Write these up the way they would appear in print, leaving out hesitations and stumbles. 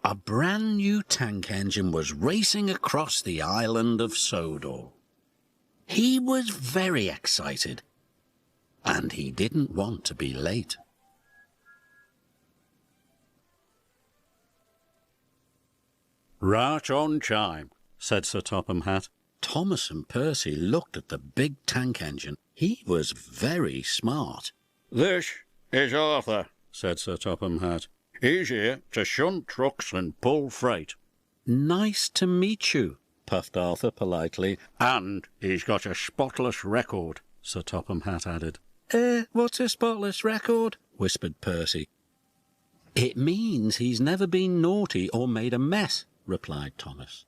A brand new tank engine was racing across the island of Sodor. He was very excited, and he didn't want to be late. "Right on time," said Sir Topham Hatt. Thomas and Percy looked at the big tank engine. He was very smart. "This is Arthur," said Sir Topham Hatt. "He's here to shunt trucks and pull freight." "Nice to meet you," puffed Arthur politely. "And he's got a spotless record," Sir Topham Hatt added. What's a spotless record?" whispered Percy. "It means he's never been naughty or made a mess," replied Thomas.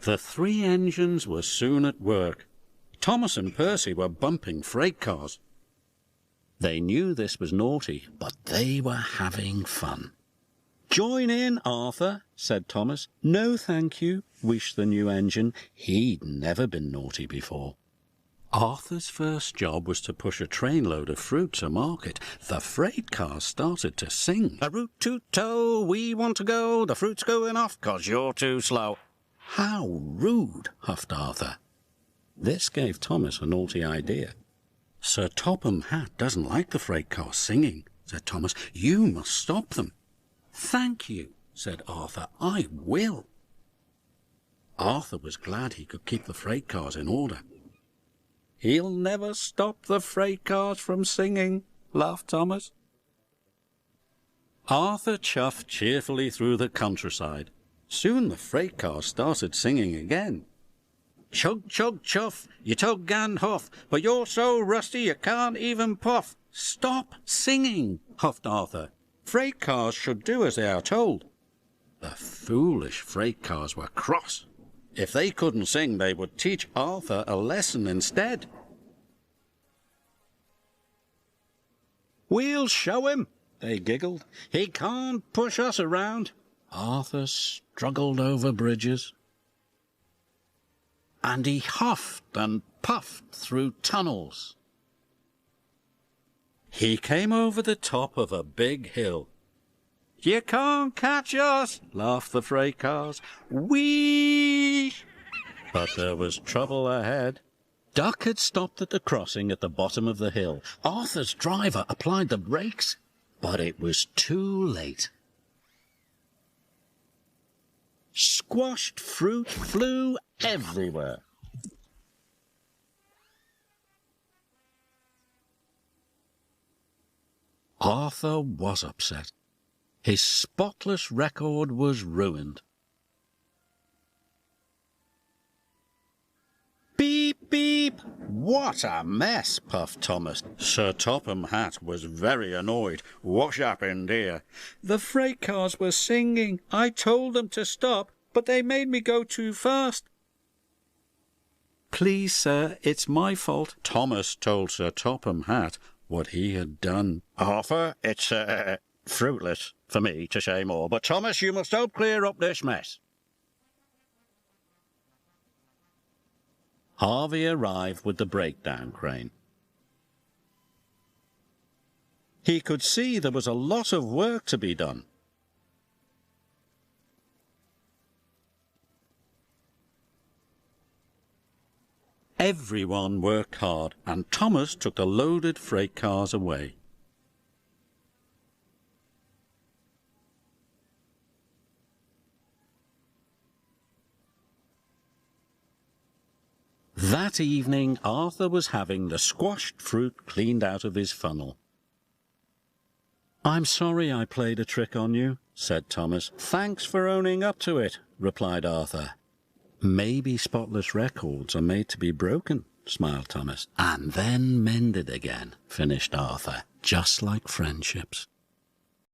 The 3 engines were soon at work. Thomas and Percy were bumping freight cars. They knew this was naughty, but they were having fun. "Join in, Arthur," said Thomas. "No, thank you," wished the new engine. He'd never been naughty before. Arthur's first job was to push a trainload of fruit to market. The freight cars started to sing. "A root to tow, we want to go. The fruit's going off 'cause you're too slow." "How rude," huffed Arthur. This gave Thomas a naughty idea. "Sir Topham Hatt doesn't like the freight cars singing," said Thomas. "You must stop them." "Thank you," said Arthur. "I will." Arthur was glad he could keep the freight cars in order. "He'll never stop the freight cars from singing," laughed Thomas. Arthur chuffed cheerfully through the countryside. Soon the freight cars started singing again. "Chug, chug, chuff, you tug and huff, but you're so rusty you can't even puff." "Stop singing," huffed Arthur. "Freight cars should do as they are told." The foolish freight cars were cross. If they couldn't sing, they would teach Arthur a lesson instead. "We'll show him," they giggled. "He can't push us around." Arthur struggled over bridges, and he huffed and puffed through tunnels. He came over the top of a big hill. "You can't catch us," laughed the freight cars. "Whee!" But there was trouble ahead. Duck had stopped at the crossing at the bottom of the hill. Arthur's driver applied the brakes, but it was too late. Squashed fruit flew everywhere. Arthur was upset. His spotless record was ruined. "Beep, beep! What a mess!" puffed Thomas. Sir Topham Hatt was very annoyed. "What's happened here?" "The freight cars were singing. I told them to stop, but they made me go too fast." "Please, sir, it's my fault." Thomas told Sir Topham Hatt what he had done. "Arthur, it's fruitless for me to say more, but Thomas, you must help clear up this mess." Harvey arrived with the breakdown crane. He could see there was a lot of work to be done. Everyone worked hard, and Thomas took the loaded freight cars away. That evening, Arthur was having the squashed fruit cleaned out of his funnel. "I'm sorry I played a trick on you," said Thomas. "Thanks for owning up to it," replied Arthur. "Maybe spotless records are made to be broken," smiled Thomas. "And then mended again," finished Arthur, "just like friendships."